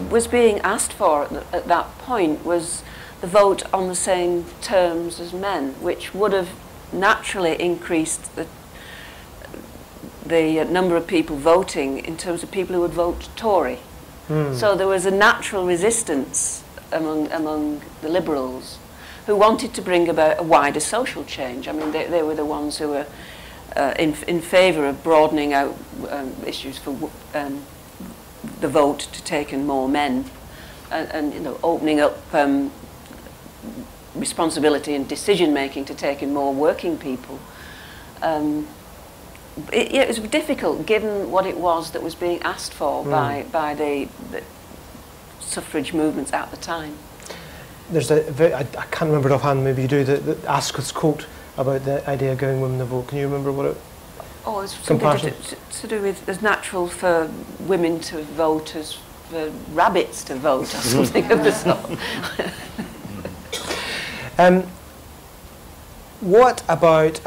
S3: was being asked for at that point was the vote on the same terms as men, which would have naturally increased the number of people voting in terms of people who would vote Tory. So there was a natural resistance among the Liberals who wanted to bring about a wider social change. I mean, they were the ones who were in favour of broadening out issues for the vote to take in more men, and you know, opening up responsibility and decision making to take in more working people. It was difficult given what it was that was being asked for by the suffrage movements at the time.
S1: There's I can't remember it offhand, maybe you do, the Asquith's quote about the idea of giving women the vote. Can you remember what it...
S3: Oh, it's something to do with as natural for women to vote as for rabbits to vote or something of the sort.
S1: What about...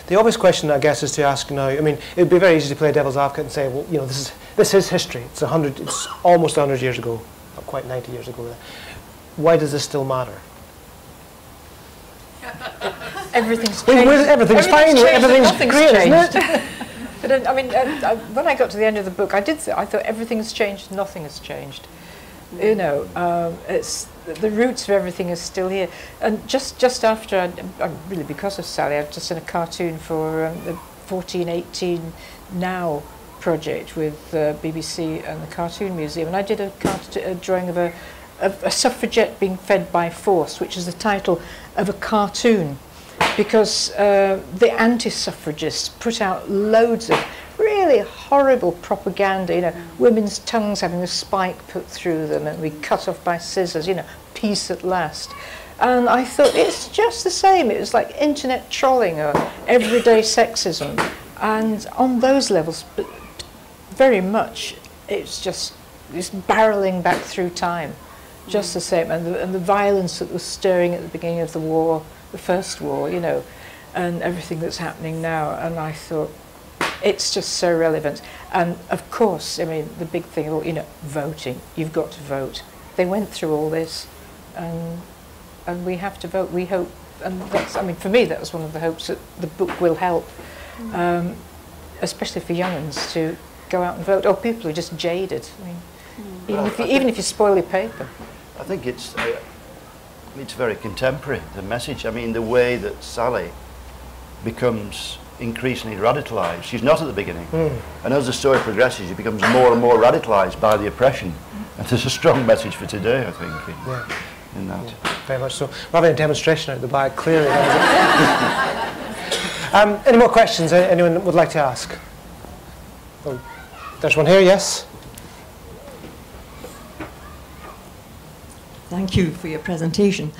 S1: the obvious question, I guess, is to ask now. I mean, it would be very easy to play devil's advocate and say, well, you know, this is history. It's almost 100 years ago, not quite 90 years ago. Why does this still matter?
S5: Everything's changed.
S1: Everything's fine. Everything's great, isn't it?
S5: But I mean, when I got to the end of the book, I thought everything's changed. Nothing has changed. You know, it's the roots of everything is still here. And just after, really because of Sally, I've just done a cartoon for the 1418 Now project with BBC and the Cartoon Museum, and I did a drawing of a suffragette being fed by force, which is the title of a cartoon, because the anti-suffragists put out loads of really horrible propaganda, you know, women's tongues having a spike put through them and we cut off by scissors, you know, peace at last. And I thought, it's just the same. It was like internet trolling or everyday sexism. And on those levels, very much, it's barreling back through time, just the same. And the violence that was stirring at the beginning of the war, the first war, you know, and everything that's happening now. And I thought, it's just so relevant. And of course, I mean, the big thing, you know, voting. You've got to vote. They went through all this, and we have to vote. We hope, and that's, I mean, for me, that was one of the hopes that the book will help, especially for young uns to go out and vote, or people who are just jaded. I mean, even if you spoil your paper.
S4: I think it's very contemporary, the message. I mean, the way that Sally becomes increasingly radicalised. She's not at the beginning. And as the story progresses, she becomes more and more radicalised by the oppression. And there's a strong message for today, I think. in that.
S1: Yeah, very much so. We're having a demonstration out the back, clearly. Any more questions anyone would like to ask? Oh, there's one here, yes?
S10: Thank you for your presentation.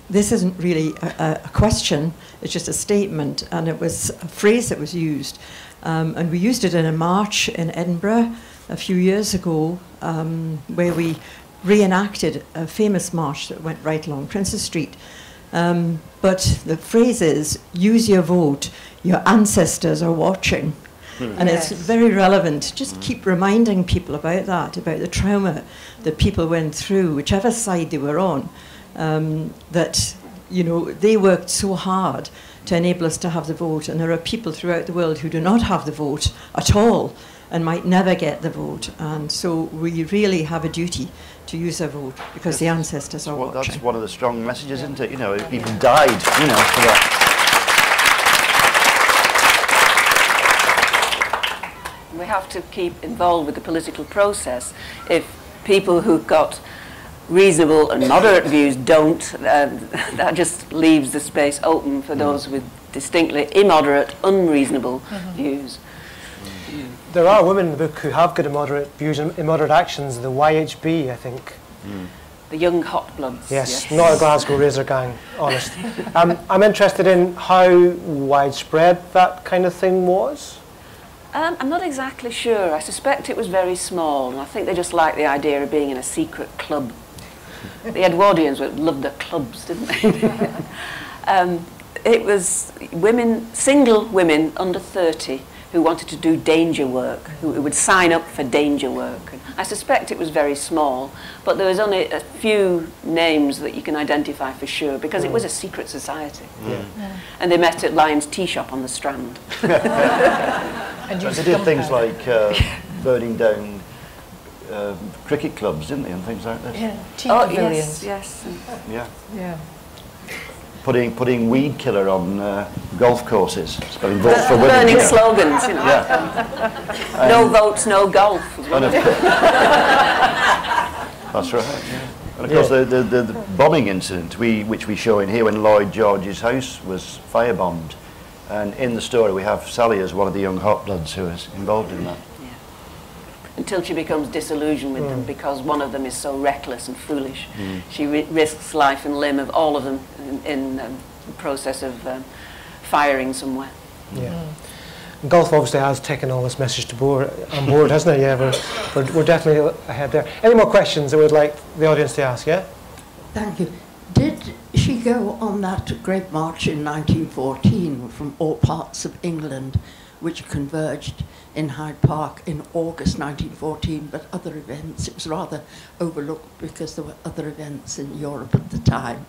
S10: This isn't really a question, it's just a statement, and it was a phrase that was used. And we used it in a march in Edinburgh a few years ago, where we reenacted a famous march that went right along Princess Street. But the phrase is, use your vote, your ancestors are watching. And it's very relevant. Just keep reminding people about that, about the trauma that people went through, whichever side they were on, that, you know, they worked so hard to enable us to have the vote. And there are people throughout the world who do not have the vote at all and might never get the vote. And so we really have a duty to use our vote because the ancestors are watching.
S4: That's one of the strong messages, isn't it? You know, people died, you know, for that.
S3: We have to keep involved with the political process. If people who've got reasonable and moderate views don't, that just leaves the space open for those with distinctly immoderate, unreasonable views.
S1: There are women in the book who have good immoderate views and immoderate actions, the YHB, I think.
S3: The young hot bloods.
S1: Yes, not a Glasgow Razor gang, honest. I'm interested in how widespread that kind of thing was.
S3: I'm not exactly sure. I suspect it was very small, and I think they just liked the idea of being in a secret club. The Edwardians loved their clubs, didn't they? It was women, single women under 30 who wanted to do danger work, who would sign up for danger work. And I suspect it was very small, but there was only a few names that you can identify for sure, because it was a secret society. And they met at Lyon's Tea Shop on the Strand.
S4: And they did things like burning down cricket clubs, didn't they, and things like that?
S5: Yeah, tea pavilions.
S3: Yes.
S5: Yeah.
S4: Putting weed killer on golf courses, spelling vote for women.
S3: Burning slogans, you know.
S4: Yeah.
S3: No votes, no golf. As well.
S4: That's right. Yeah. And of course, the bombing incident, which we show in here, when Lloyd George's house was firebombed, and in the story we have Sally as one of the young hot bloods who is involved in that.
S3: Yeah. Until she becomes disillusioned with them because one of them is so reckless and foolish. She risks life and limb of all of them in the process of firing somewhere.
S1: Yeah. Golf obviously has taken all this message on board, hasn't it? Yeah, we're definitely ahead there. Any more questions that we'd like the audience to ask? Yeah.
S11: Thank you. Did she go on that great march in 1914 from all parts of England, which converged in Hyde Park in August 1914, but other events, it was rather overlooked because there were other events in Europe at the time?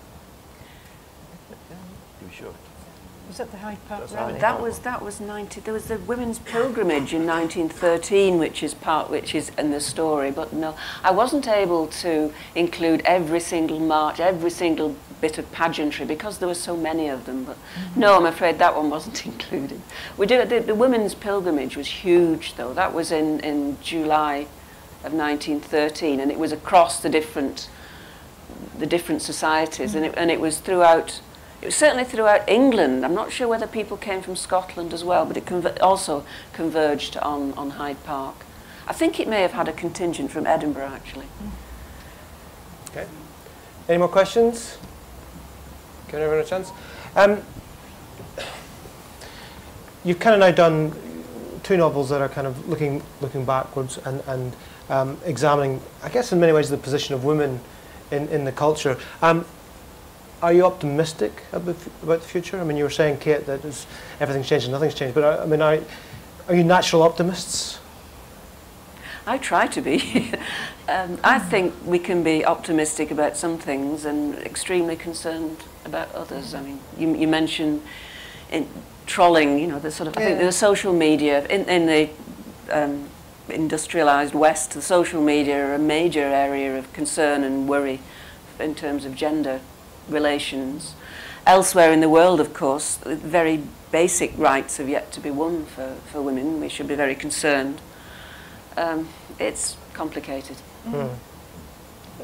S4: You sure?
S5: Was that the Hyde Park rally?
S3: That was 90. There was the women's pilgrimage in 1913, which is in the story. But no, I wasn't able to include every single march, every single bit of pageantry, because there were so many of them. But no, I'm afraid that one wasn't included. We did the women's pilgrimage was huge, though. That was in July of 1913, and it was across the different societies, and it was throughout. It was certainly throughout England. I'm not sure whether people came from Scotland as well, but it also converged on Hyde Park. I think it may have had a contingent from Edinburgh, actually.
S1: Okay. Any more questions? Give everyone a chance. You've kind of now done two novels that are kind of looking backwards and examining, I guess in many ways, the position of women in the culture. Are you optimistic about the future? I mean, you were saying, Kate, that everything's changed and nothing's changed, but I mean, are you natural optimists?
S3: I try to be. I think we can be optimistic about some things and extremely concerned about others. I mean, you mentioned trolling, you know, the sort of, I think the social media, in the industrialised West, the social media are a major area of concern and worry in terms of gender relations. Elsewhere in the world, of course, very basic rights have yet to be won for women. We should be very concerned. It's complicated.
S5: You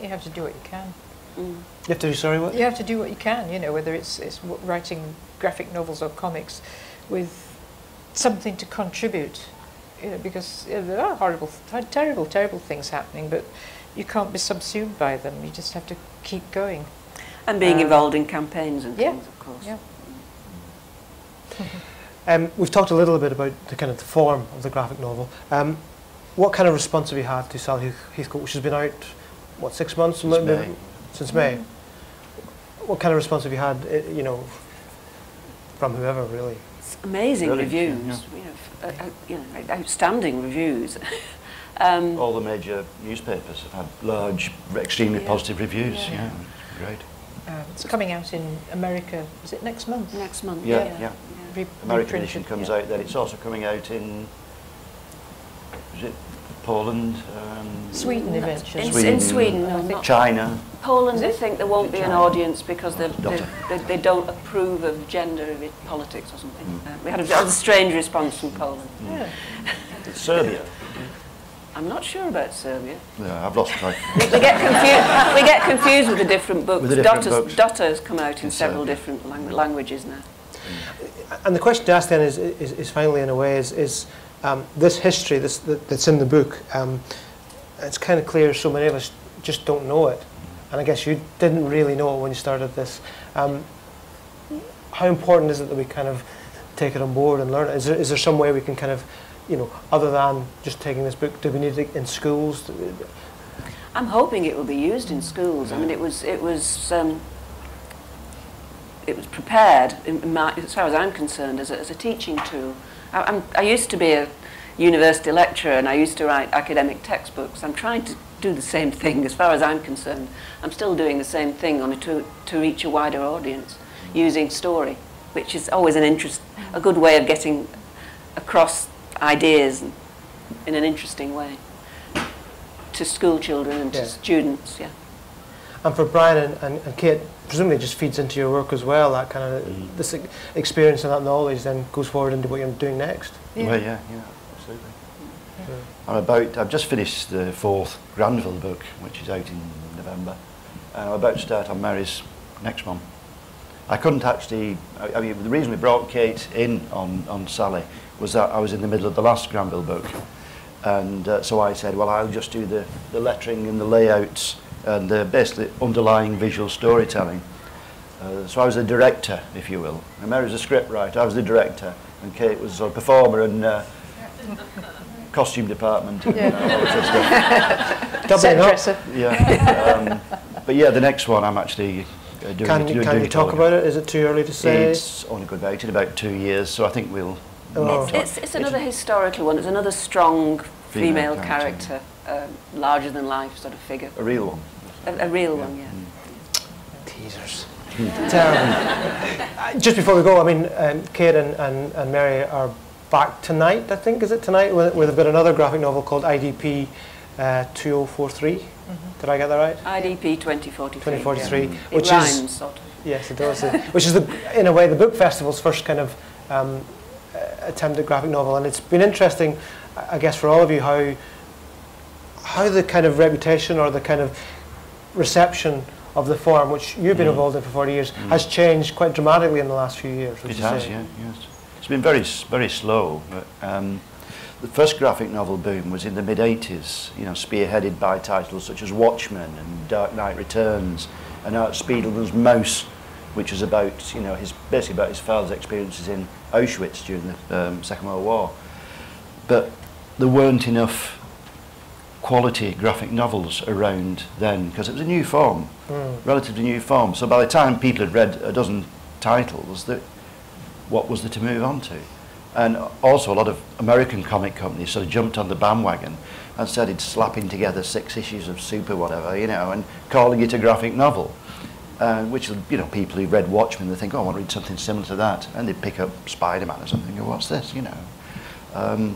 S5: have to do what you can.
S1: You have to do, sorry, what?
S5: You have to do what you can, you know, whether it's writing graphic novels or comics with something to contribute, you know, because there are horrible, terrible, terrible things happening, but you can't be subsumed by them. You just have to keep going.
S3: And being involved in campaigns and things, of course.
S5: Yeah.
S1: We've talked a little bit about the kind of the form of the graphic novel. What kind of response have you had to Sally Heathcote, which has been out, what, 6 months?
S4: Since May.
S1: Since May. What kind of response have you had, you know, from whoever, really?
S3: It's amazing reviews, you know, outstanding reviews.
S4: All the major newspapers have had large, extremely positive reviews. Yeah, great.
S5: It's coming out in America, is it next month?
S3: Next month,
S4: yeah. American edition comes out then. It's also coming out in, is it Poland?
S5: Sweden eventually.
S3: In Sweden, no, not
S4: China.
S3: Poland, I think there won't be an audience because they don't approve of gender politics or something. We had a strange response from Poland.
S5: Yeah.
S4: Serbia.
S3: I'm not sure about Serbia.
S4: Yeah, I've lost track.
S3: We get confused with the different books.
S4: With the different books.
S3: Dotter's come out in several different languages now.
S1: And the question to ask then is finally, in a way, is this history that's in the book, it's kind of clear so many of us just don't know it. And I guess you didn't really know it when you started this. How important is it that we kind of take it on board and learn it? Is there some way we can kind of, you know, other than just taking this book, do we need it in schools?
S3: I'm hoping it will be used in schools. I mean, it was prepared, as far as I'm concerned, as a teaching tool. I used to be a university lecturer and I used to write academic textbooks. I'm trying to do the same thing as far as I'm concerned. I'm still doing the same thing, only to reach a wider audience, using story, which is always a good way of getting across ideas in an interesting way to school children and to students,
S1: And for Bryan and Kate, presumably it just feeds into your work as well, that kind of, this experience and that knowledge then goes forward into what you're doing next.
S4: Well, yeah, absolutely. I've just finished the 4th Granville book, which is out in November, and I'm about to start on Mary's next one. I couldn't actually, I mean, the reason we brought Kate in on Sally was that I was in the middle of the last Granville book, and so I said, well, I'll just do the lettering and the layouts and basically underlying visual storytelling. So I was the director, if you will. And Mary was the script writer, I was the director, and Kate was a performer and costume department. And, all that sort of stuff. Yeah. But yeah, the next one I'm actually doing. Can
S1: you talk about it? Is it too early to say?
S4: It's only good out in about 2 years, so I think we'll.
S3: It's another historical one. It's another strong female character, larger than life sort of figure.
S4: A real one.
S3: A real one, yeah.
S1: Teasers. Terrible. Just before we go, I mean, Kate and Mary are back tonight, I think, is it tonight? With a bit another graphic novel called IDP 2043. Did I get that right?
S3: IDP 2043.
S1: 2043.
S3: Yeah.
S1: Which
S3: it rhymes,
S1: is,
S3: sort of.
S1: Yes, it does. Which is, in a way, the book festival's first kind of attempt at graphic novel. And it's been interesting, I guess, for all of you, how the kind of reputation or the kind of reception of the form, which you've been involved in for 40 years, has changed quite dramatically in the last few years.
S4: It has, yes. It's been very, very slow. But, the first graphic novel boom was in the mid-80s, you know, spearheaded by titles such as Watchmen and Dark Knight Returns and Art Spiegelman's Mouse, which was about, you know, basically about his father's experiences in Auschwitz during the Second World War. But there weren't enough quality graphic novels around then because it was a new form, relatively new form. So by the time people had read a dozen titles, what was there to move on to? And also a lot of American comic companies sort of jumped on the bandwagon and started slapping together 6 issues of Super whatever, you know, and calling it a graphic novel. Which, you know, people who read Watchmen, they think, oh, I want to read something similar to that. And they pick up Spider-Man or something, or what's this, you know.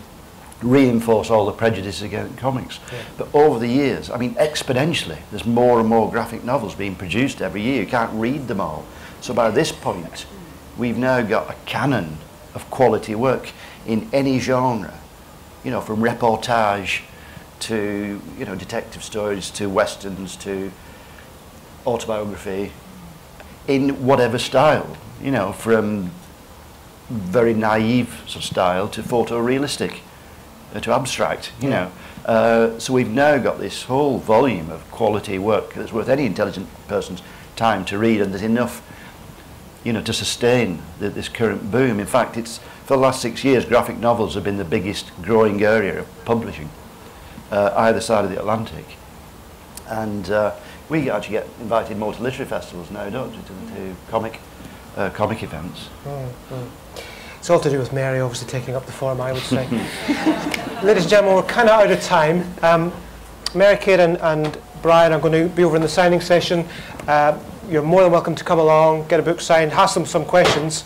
S4: Reinforce all the prejudices against comics. Yeah. But over the years, I mean, exponentially, there's more and more graphic novels being produced every year. You can't read them all. So by this point, we've now got a canon of quality work in any genre, you know, from reportage to, you know, detective stories to westerns to autobiography in whatever style, you know, from very naive sort of style to photorealistic, to abstract, you know. So we've now got this whole volume of quality work that's worth any intelligent person's time to read, and there's enough, you know, to sustain this current boom. In fact, it's for the last 6 years, graphic novels have been the biggest growing area of publishing either side of the Atlantic. And we actually get invited more to literary festivals now, don't we, to comic events.
S1: It's all to do with Mary obviously taking up the form, I would say. Ladies and gentlemen, we're kind of out of time. Mary, Kate and Bryan are going to be over in the signing session. You're more than welcome to come along, get a book signed, ask them some questions.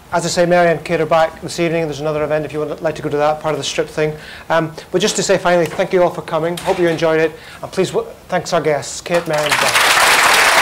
S1: As I say, Mary and Kate are back this evening. There's another event if you would like to go to that, part of the strip thing. But just to say finally, thank you all for coming. Hope you enjoyed it. And please, thanks our guests, Kate, Mary and Bryan.